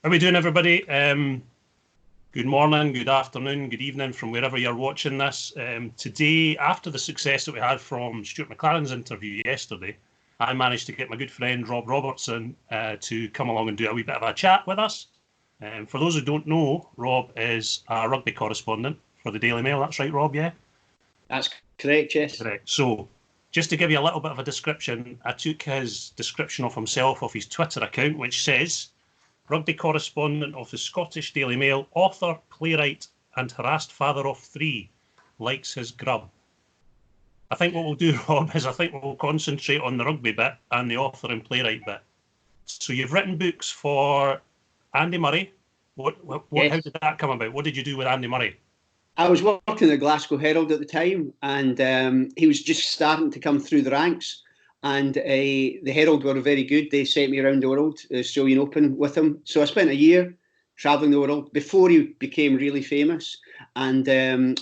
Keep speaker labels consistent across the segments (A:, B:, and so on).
A: How are we doing, everybody? Good morning, good afternoon, good evening from wherever you're watching this. Today, after the success that we had from Stuart McLaren's interview yesterday, I managed to get my good friend Rob Robertson to come along and do a wee bit of a chat with us. For those who don't know, Rob is a rugby correspondent for the Daily Mail. That's right, Rob, yeah?
B: That's correct, yes.
A: Correct. So, just to give you a little bit of a description, I took his description of himself off his Twitter account, which says, rugby correspondent of the Scottish Daily Mail, author, playwright and harassed father of three, likes his grub. I think what we'll do, Rob, is I think we'll concentrate on the rugby bit and the author and playwright bit. So you've written books for Andy Murray.
B: Yes.
A: How did that come about? What did you do with Andy Murray?
B: I was working at the Glasgow Herald at the time, and he was just starting to come through the ranks. And the Herald were very good. They sent me around the world, the Australian Open, with him. So I spent a year travelling the world before he became really famous, and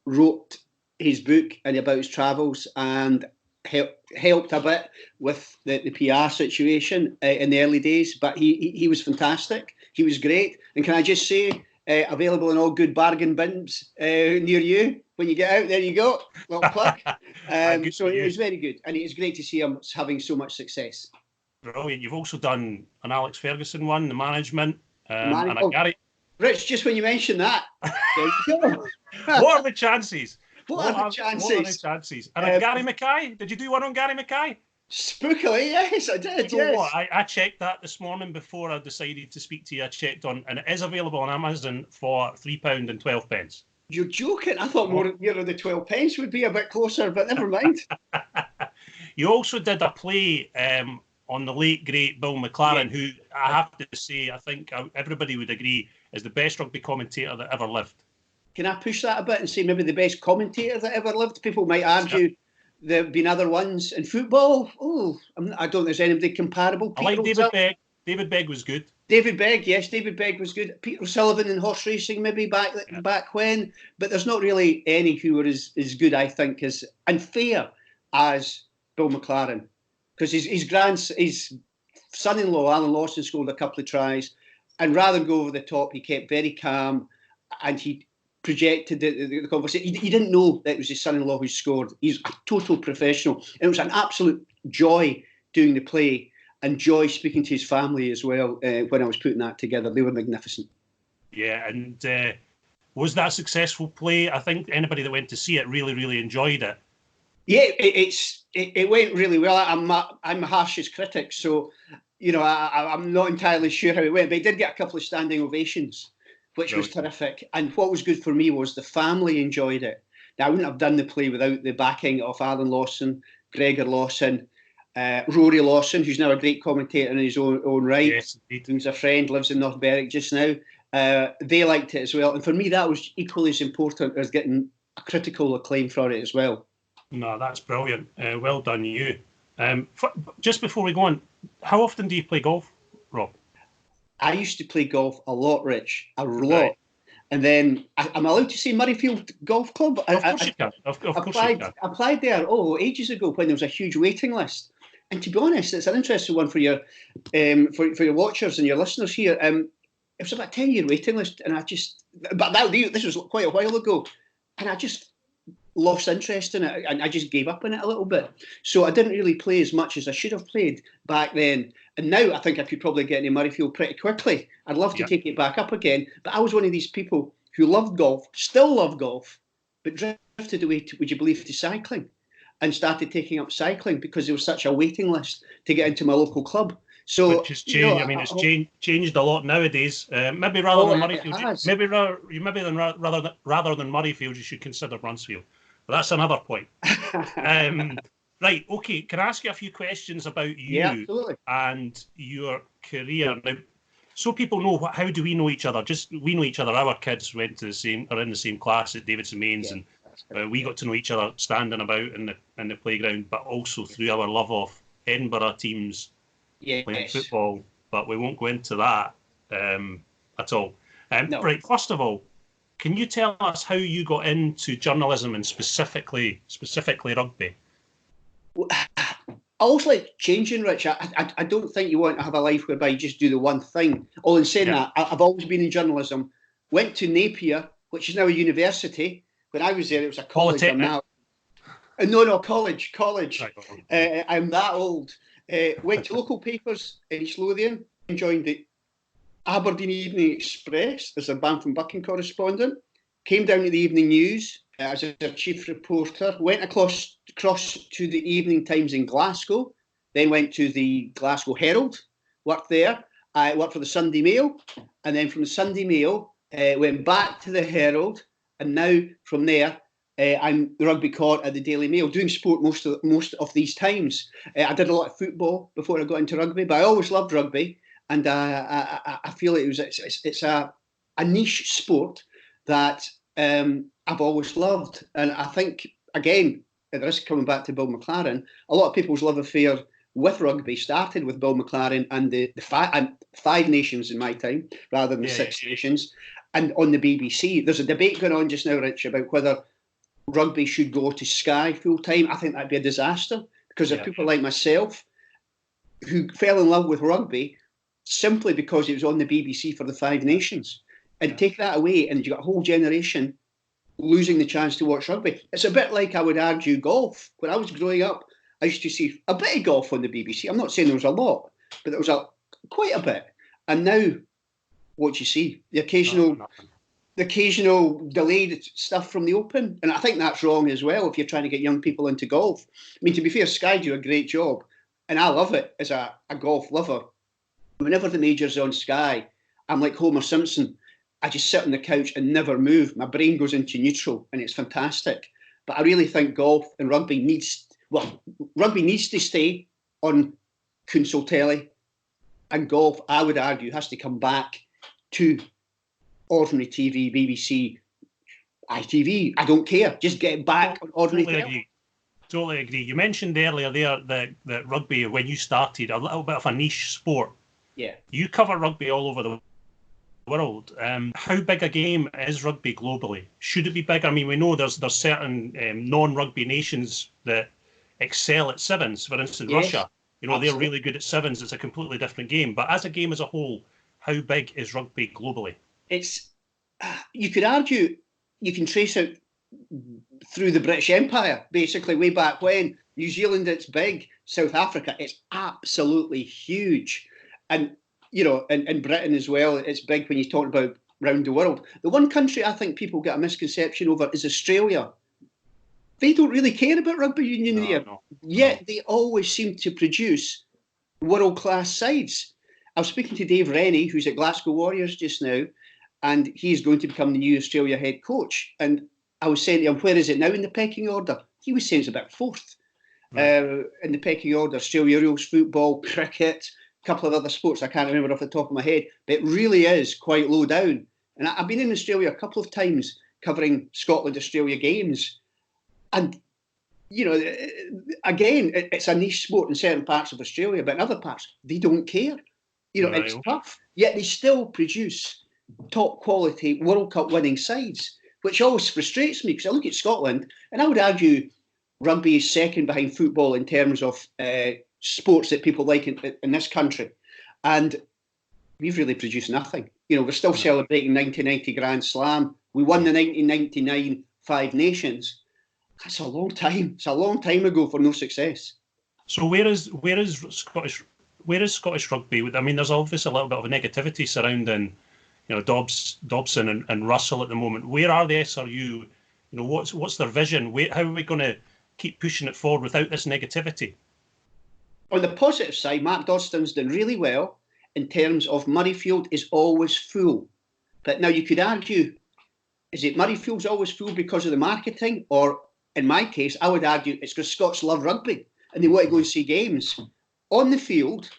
B: wrote his book and about his travels, and helped a bit with the PR situation in the early days. But he was fantastic. He was great. And can I just say, available in all good bargain bins near you when you get out. There you go, little plug. So it was very good, and it's great to see him having so much success.
A: Brilliant. You've also done an Alex Ferguson one, the management, and a Gary.
B: Rich, just when you mentioned that, there you go.
A: What are the chances?
B: What are the chances?
A: What are the chances? And Gary Mackay? Did you do one on Gary Mackay?
B: Spookily, yes, I did.
A: You know what? I checked that this morning before I decided to speak to you. I checked on, and it is available on Amazon for £3.12.
B: You're joking. I thought more nearer the 12 pence would be a bit closer, but never mind.
A: You also did a play on the late, great Bill McLaren, who I have to say, I think everybody would agree, is the best rugby commentator that ever lived.
B: Can I push that a bit and say maybe the best commentator that ever lived? People might argue there have been other ones in football. I don't think there's anybody comparable.
A: I like David Begg. David Begg was good.
B: David Begg, yes, David Begg was good. Peter O'Sullivan in horse racing, maybe back when, but there's not really any who were as good, I think, as and fair as Bill McLaren, because his son-in-law Alan Lawson scored a couple of tries, and rather than go over the top, he kept very calm, and he projected the conversation. He didn't know that it was his son-in-law who scored. He's a total professional, and it was an absolute joy doing the play. And joy speaking to his family as well when I was putting that together. They were magnificent. Yeah, and
A: was that a successful play? I think anybody that went to see it really, really enjoyed it.
B: Yeah, it went really well. I'm harshest critic, so I'm not entirely sure how it went, but it did get a couple of standing ovations, which was terrific. And what was good for me was the family enjoyed it. Now, I wouldn't have done the play without the backing of Alan Lawson, Gregor Lawson, Rory Lawson, who's now a great commentator in his own right.
A: Yes,
B: who's a friend, lives in North Berwick just now. They liked it as well. And for me, that was equally as important as getting a critical acclaim for it as well.
A: No, that's brilliant. Well done, you. Just before we go on, how often do you play golf, Rob?
B: I used to play golf a lot, Rich, a lot.
A: Right.
B: And then I'm allowed to say Murrayfield Golf Club.
A: Of course you can. Of course you can.
B: I applied there ages ago when there was a huge waiting list. And to be honest, it's an interesting one for your for your watchers and your listeners here. It was about a 10-year waiting list, and this was quite a while ago, and I just lost interest in it, and I just gave up on it a little bit. So I didn't really play as much as I should have played back then. And now I think I could probably get into Murrayfield pretty quickly. I'd love to take it back up again, but I was one of these people who loved golf, still love golf, but drifted away, would you believe, to cycling. And started taking up cycling because there was such a waiting list to get into my local club. So,
A: which has changed. I mean, it's changed a lot nowadays. Maybe rather than Murrayfield, rather than Murrayfield, you should consider Brunsfield. But that's another point. Right. Okay. Can I ask you a few questions about you and your career now? So people know how do we know each other? We know each other. Our kids are in the same class at Davidson Mains, and we got to know each other standing about in the playground, but also through our love of Edinburgh teams playing football. But we won't go into that at all. No. Right, first of all, can you tell us how you got into journalism and specifically rugby?
B: also like changing, Rich. I don't think you want to have a life whereby you just do the one thing. All in saying that, I've always been in journalism. Went to Napier, which is now a university. When I was there, it was a college. I'm now. No, college. Right. I'm that old. Went to local papers in East Lothian. Joined the Aberdeen Evening Express as a Banff Bucking correspondent. Came down to the Evening News as a chief reporter. Went across to the Evening Times in Glasgow. Then went to the Glasgow Herald. Worked there. I worked for the Sunday Mail. And then from the Sunday Mail, went back to the Herald. And now from there, I'm the rugby court at the Daily Mail, doing sport most of these times. I did a lot of football before I got into rugby, but I always loved rugby, and I feel it's a niche sport that I've always loved. And I think, again, at the risk of coming back to Bill McLaren, a lot of people's love affair with rugby started with Bill McLaren and the Five Nations in my time, rather than the Six Nations, and on the BBC. There's a debate going on just now, Rich, about whether rugby should go to Sky full time. I think that'd be a disaster, because of people like myself who fell in love with rugby simply because it was on the BBC for the Five Nations. And take that away, and you've got a whole generation losing the chance to watch rugby. It's a bit like, I would argue, golf. When I was growing up, I used to see a bit of golf on the BBC. I'm not saying there was a lot, but there was quite a bit. And now, what you see, the occasional delayed stuff from the Open. And I think that's wrong as well if you're trying to get young people into golf. I mean, to be fair, Sky do a great job, and I love it as a golf lover. Whenever the major's on Sky, I'm like Homer Simpson. I just sit on the couch and never move. My brain goes into neutral, and it's fantastic. But I really think golf and rugby needs to stay on console telly, and golf, I would argue, has to come back to ordinary TV, BBC, ITV. I don't care. Just get back on ordinary TV.
A: Totally agree. You mentioned earlier there that rugby, when you started, a little bit of a niche sport.
B: Yeah.
A: You cover rugby all over the world. How big a game is rugby globally? Should it be bigger? I mean, we know there's certain non-rugby nations that excel at sevens. For instance, Russia. Absolutely. They're really good at sevens. It's a completely different game. But as a game as a whole, how big is rugby globally?
B: You could argue, you can trace it through the British Empire, basically, way back when. New Zealand, it's big. South Africa, it's absolutely huge. And, in Britain as well, it's big when you talk about round the world. The one country I think people get a misconception over is Australia. They don't really care about rugby union here. Yet they always seem to produce world-class sides. I was speaking to Dave Rennie, who's at Glasgow Warriors just now, and he's going to become the new Australia head coach. And I was saying to him, where is it now in the pecking order? He was saying it's about fourth in the pecking order. Australia rules football, cricket, a couple of other sports I can't remember off the top of my head, but it really is quite low down. And I've been in Australia a couple of times covering Scotland-Australia games. And, again, it's a niche sport in certain parts of Australia, but in other parts, they don't care. It's tough. Yet they still produce top quality World Cup winning sides, which always frustrates me, because I look at Scotland and I would argue rugby is second behind football in terms of sports that people like in this country. And we've really produced nothing. We're still celebrating 1990 Grand Slam. We won the 1999 Five Nations. That's a long time. It's a long time ago for no success.
A: So where is Scottish rugby? I mean, there's obviously a little bit of a negativity surrounding, Dobson and Russell at the moment. Where are the SRU? What's their vision? How are we going to keep pushing it forward without this negativity?
B: On the positive side, Mark Doddson's done really well in terms of Murrayfield is always full. But now you could argue, is it Murrayfield's always full because of the marketing? Or in my case, I would argue it's because Scots love rugby and they want to go and see games. On the field,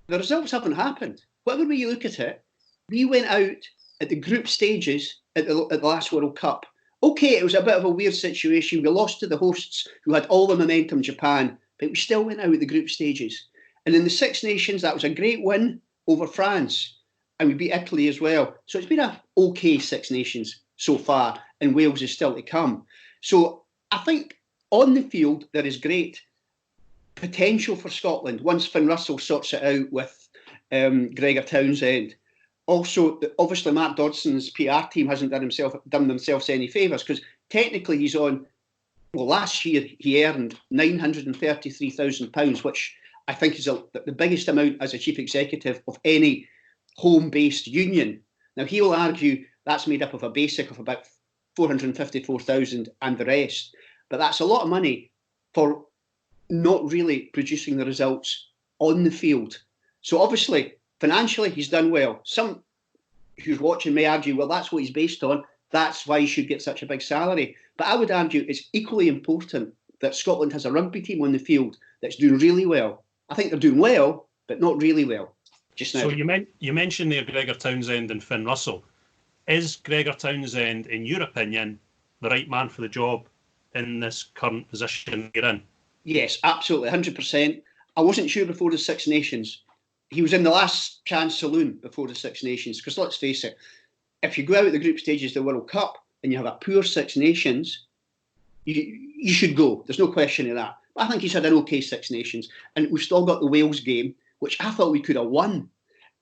B: the results haven't happened. Whatever way you look at it, we went out at the group stages at the last World Cup. Okay, it was a bit of a weird situation. We lost to the hosts who had all the momentum, Japan, but we still went out at the group stages. And in the Six Nations, that was a great win over France. And we beat Italy as well. So it's been a okay Six Nations so far, and Wales is still to come. So I think on the field, that is great. potential for Scotland once Finn Russell sorts it out with Gregor Townsend. Also, obviously, Mark Dodson's PR team hasn't done themselves any favours, because technically he's on. Well, last year he earned £933,000, which I think is the biggest amount as a chief executive of any home-based union. Now, he will argue that's made up of a basic of about 454,000 and the rest, but that's a lot of money for not really producing the results on the field. So obviously, financially, he's done well. Some who's watching may argue, well, that's what he's based on. That's why he should get such a big salary. But I would argue it's equally important that Scotland has a rugby team on the field that's doing really well. I think they're doing well, but not really well just now.
A: So you mentioned there Gregor Townsend and Finn Russell. Is Gregor Townsend, in your opinion, the right man for the job in this current position you're in?
B: Yes, absolutely, 100%. I wasn't sure before the Six Nations. He was in the last chance saloon before the Six Nations, because let's face it, if you go out at the group stages of the World Cup and you have a poor Six Nations, you should go. There's no question of that. But I think he's had an okay Six Nations. And we've still got the Wales game, which I thought we could have won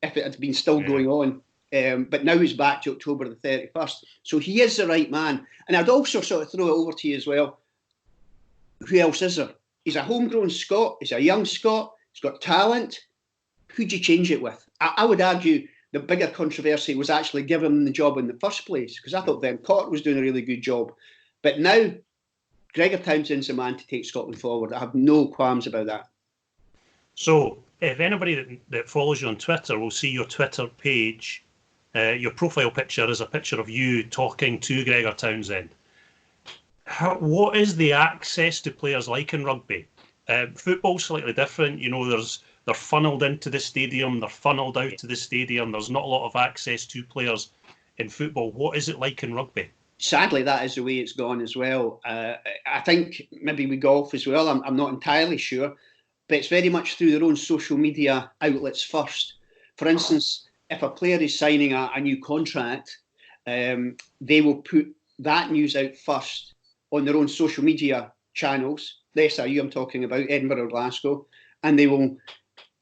B: if it had been still going on. But now he's back to October the 31st. So he is the right man. And I'd also sort of throw it over to you as well. Who else is there? He's a homegrown Scot. He's a young Scot. He's got talent. Who'd you change it with? I would argue the bigger controversy was actually giving him the job in the first place, because I thought Cotter was doing a really good job. But now, Gregor Townsend's the man to take Scotland forward. I have no qualms about that.
A: So, if anybody that follows you on Twitter will see your Twitter page, your profile picture is a picture of you talking to Gregor Townsend. What is the access to players like in rugby? Football's slightly different. You know, they're funneled into the stadium, they're funneled out to the stadium. There's not a lot of access to players in football. What is it like in rugby?
B: Sadly, that is the way it's gone as well. I think maybe with golf as well, I'm not entirely sure, but it's very much through their own social media outlets first. For instance, if a player is signing a new contract, they will put that news out first on their own social media channels, the SRU I'm talking about, Edinburgh or Glasgow, and they will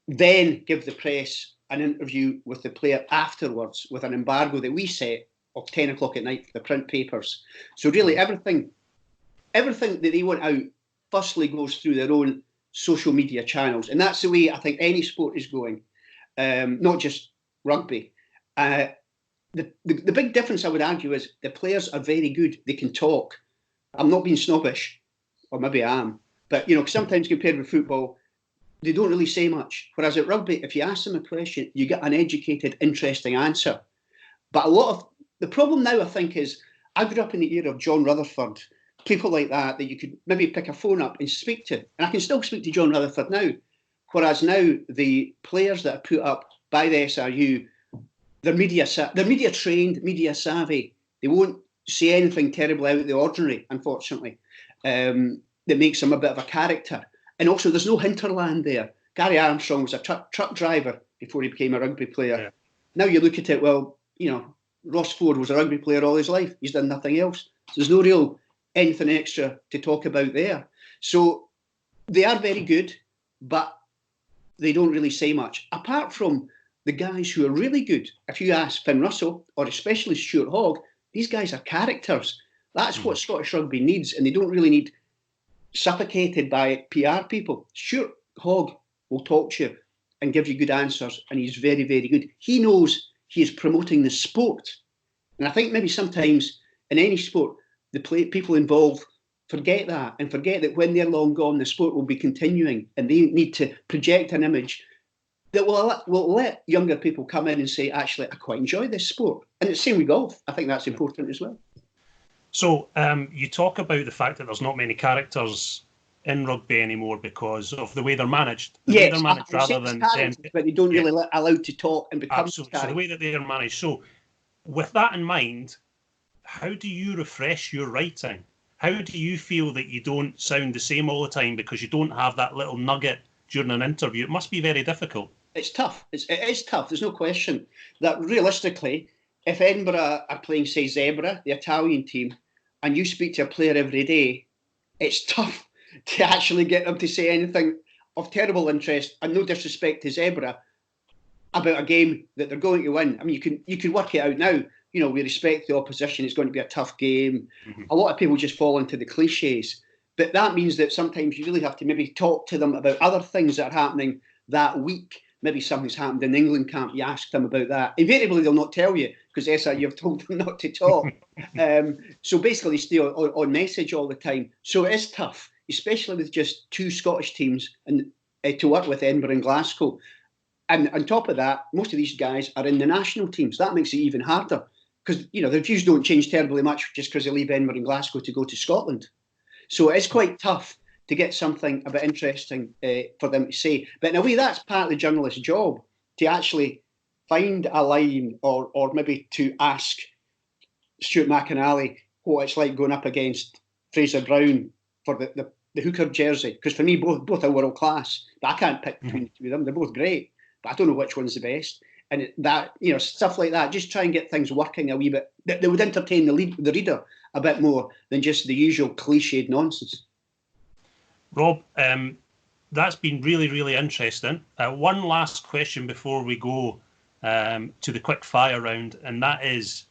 B: then give the press an interview with the player afterwards with an embargo that we set of 10 o'clock at night for the print papers. So really everything that they want out firstly goes through their own social media channels. And that's the way I think any sport is going, not just rugby. The big difference I would argue is the players are very good. They can talk. I'm not being snobbish, or maybe I am, but you know, sometimes compared with football, they don't really say much. Whereas at rugby, if you ask them a question, you get an educated, interesting answer. But a lot of the problem now, I think, is I grew up in the era of John Rutherford, people like that you could maybe pick a phone up and speak to. And I can still speak to John Rutherford now. Whereas now, the players that are put up by the SRU, they're media trained, media savvy. They won't say anything terrible out of the ordinary, unfortunately, that makes them a bit of a character. And also, there's no hinterland there. Gary Armstrong was a truck driver before he became a rugby player. Yeah. Now you look at it, well, you know, Ross Ford was a rugby player all his life. He's done nothing else. So there's no real anything extra to talk about there. So they are very good, but they don't really say much. Apart from the guys who are really good. If you ask Finn Russell, or especially Stuart Hogg, these guys are characters. That's what Scottish rugby needs, and they don't really need suffocated by PR people. Stuart Hogg will talk to you and give you good answers, and he's very, very good. He knows he is promoting the sport. And I think maybe sometimes in any sport, the people involved forget that, and forget that when they're long gone, the sport will be continuing, and they need to project an image that will let younger people come in and say, actually, I quite enjoy this sport. And it's the same with golf. I think that's important as well.
A: So you talk about the fact that there's not many characters in rugby anymore because of the way they're managed.
B: Yes, they're managed rather than but they don't really allowed to talk and become
A: absolutely. So the way that they're managed. So with that in mind, how do you refresh your writing? How do you feel that you don't sound the same all the time because you don't have that little nugget during an interview? It must be very difficult.
B: It's tough. It is tough. There's no question that realistically, if Edinburgh are playing, say, Zebra, the Italian team, and you speak to a player every day, it's tough to actually get them to say anything of terrible interest, and no disrespect to Zebra, about a game that they're going to win. I mean, you can work it out now. You know, we respect the opposition. It's going to be a tough game. Mm-hmm. A lot of people just fall into the cliches. But that means that sometimes you really have to maybe talk to them about other things that are happening that week. Maybe something's happened in England camp. You ask them about that. Invariably, they'll not tell you because you've told them not to talk. So basically, stay on message all the time. So it is tough, especially with just two Scottish teams and to work with Edinburgh and Glasgow. And on top of that, most of these guys are in the national teams. That makes it even harder because, you know, their views don't change terribly much just because they leave Edinburgh and Glasgow to go to Scotland. So it's quite tough to get something a bit interesting for them to say. But in a way, that's part of the journalist's job, to actually find a line or maybe to ask Stuart McInally what it's like going up against Fraser Brown for the hooker jersey. Because for me, both are world class. But I can't pick between the two of them. They're both great. But I don't know which one's the best. And that, you know, stuff like that, just try and get things working a wee bit that would entertain the reader a bit more than just the usual cliched nonsense.
A: Rob, that's been really, really interesting. One last question before we go to the quick fire round, and that is,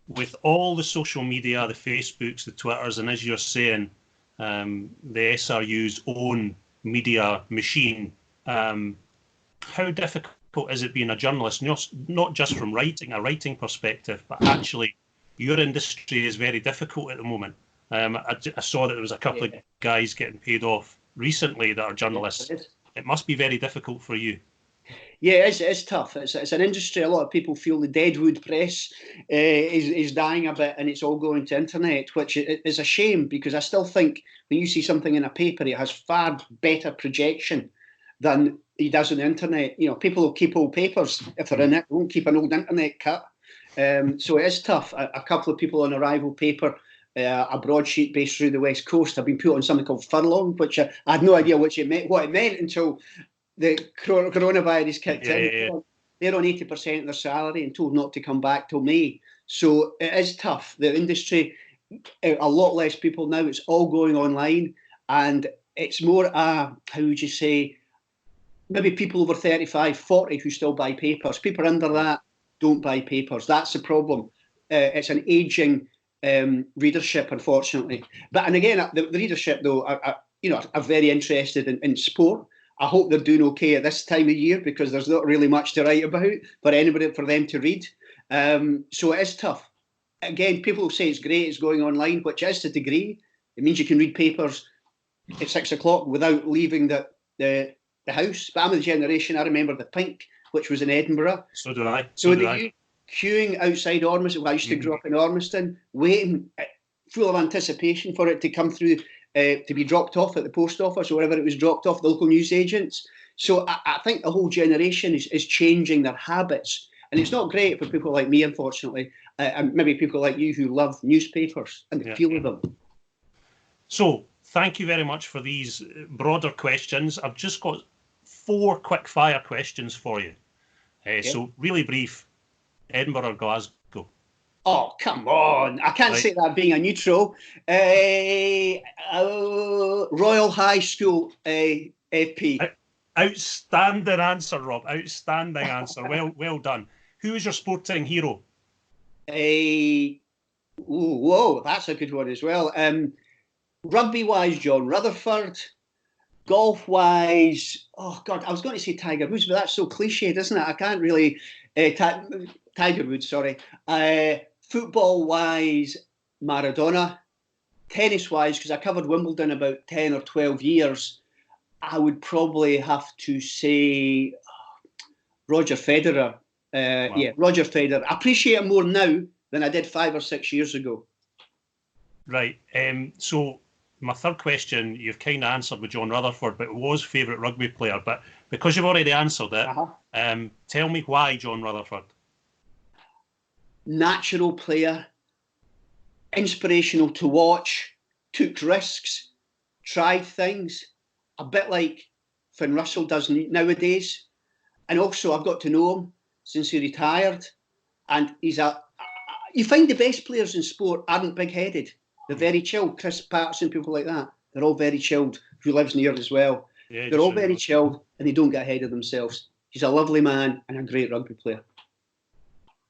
A: with all the social media, the Facebooks, the Twitters, and as you're saying, the SRU's own media machine, how difficult is it being a journalist, not just from a writing perspective, but actually your industry is very difficult at the moment. I saw that there was a couple of guys getting paid off recently that are journalists. It must be very difficult for you.
B: Yeah, it's tough. It's an industry. A lot of people feel the deadwood press is dying a bit, and it's all going to internet, which is a shame because I still think when you see something in a paper, it has far better projection than he does on the internet. You know, people will keep old papers if they're in it. They won't keep an old internet cut. So it is tough. A couple of people on a rival paper, a broadsheet based through the West Coast, have been put on something called furlong, which I had no idea what it meant until the coronavirus kicked in. Yeah. They're on 80% of their salary and told not to come back till May. So it is tough. The industry, a lot less people now. It's all going online, and it's more how would you say, maybe people over 35, 40 who still buy papers. People under that don't buy papers. That's the problem. It's an ageing readership, unfortunately. And again, the readership though are very interested in sport. I hope they're doing okay at this time of year because there's not really much to write about for them to read. So it is tough. Again, people will say it's great, it's going online, which is to a degree. It means you can read papers at 6 o'clock without leaving the house. But I'm of the generation, I remember the Pink, which was in Edinburgh.
A: So do I.
B: So you queuing outside Ormiston. I used to grow up in Ormiston, waiting, full of anticipation for it to come through, to be dropped off at the post office or wherever it was dropped off, the local newsagents. So I think the whole generation is changing their habits. And it's not great for people like me, unfortunately, and maybe people like you who love newspapers and the feel of them.
A: So thank you very much for these broader questions. I've just got 4 quick fire questions for you. So really brief. Edinburgh or Glasgow?
B: Oh, come on. I can't say that being a neutral. Royal High School FP.
A: Outstanding answer, Rob. Outstanding answer. Well done. Who is your sporting hero?
B: Whoa, that's a good one as well. Rugby-wise, John Rutherford. Golf-wise, oh God, I was going to say Tiger Woods, but that's so cliched, isn't it? I can't really... Tiger Woods, sorry. Football-wise, Maradona. Tennis-wise, because I covered Wimbledon about 10 or 12 years, I would probably have to say Roger Federer. Wow. Yeah, Roger Federer. I appreciate him more now than I did 5 or 6 years ago.
A: Right. So my third question, you've kind of answered with John Rutherford, but it was favourite rugby player. But because you've already answered it, tell me why John Rutherford.
B: Natural player, inspirational to watch, took risks, tried things, a bit like Finn Russell does nowadays. And also, I've got to know him since he retired. And you find the best players in sport aren't big-headed. They're very chilled. Chris Patterson, people like that. They're all very chilled, who lives near as well.
A: Yeah,
B: they're all very chilled and they don't get ahead of themselves. He's a lovely man and a great rugby player.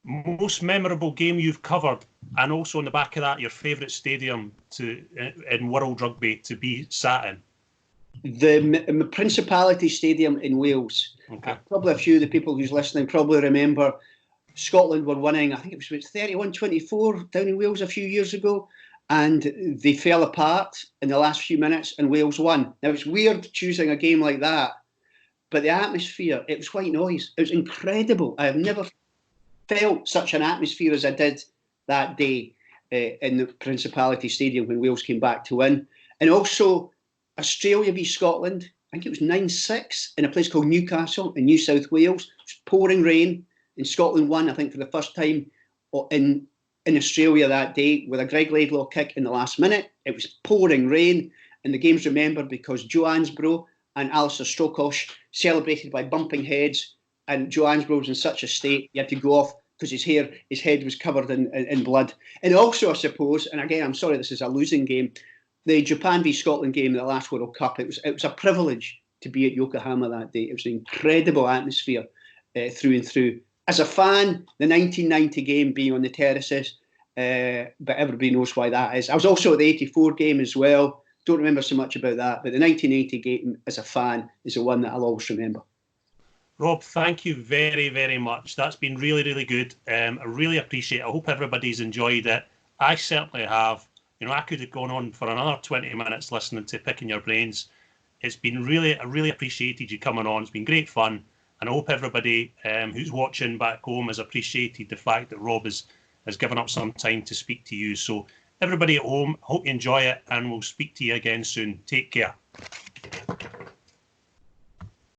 A: Most memorable game you've covered, and also on the back of that, your favourite stadium in World Rugby to be sat in?
B: The Principality Stadium in Wales.
A: Okay.
B: Probably a few of the people who's listening probably remember Scotland were winning, I think it was 31-24 down in Wales a few years ago, and they fell apart in the last few minutes and Wales won. Now, it's weird choosing a game like that, but the atmosphere, it was white noise. It was incredible. I have never felt such an atmosphere as I did that day in the Principality Stadium when Wales came back to win. And also Australia v Scotland, I think it was 9-6 in a place called Newcastle in New South Wales. It was pouring rain, and Scotland won, I think, for the first time in Australia that day with a Greg Laidlaw kick in the last minute. It was pouring rain, and the game's remembered because Joe Ansbro and Alistair Strokosh celebrated by bumping heads, and Joe Ansbro was in such a state he had to go off because his head was covered in blood. And also, I suppose, and again, I'm sorry this is a losing game, the Japan v Scotland game in the last World Cup, it was a privilege to be at Yokohama that day. It was an incredible atmosphere through and through. As a fan, the 1990 game being on the terraces, but everybody knows why that is. I was also at the 84 game as well. Don't remember so much about that, but the 1980 game as a fan is the one that I'll always remember.
A: Rob, thank you very, very much. That's been really, really good. I really appreciate it. I hope everybody's enjoyed it. I certainly have. You know, I could have gone on for another 20 minutes listening to Picking Your Brains. It's been I really appreciated you coming on. It's been great fun. And I hope everybody who's watching back home has appreciated the fact that Rob has given up some time to speak to you. So everybody at home, hope you enjoy it, and we'll speak to you again soon. Take care.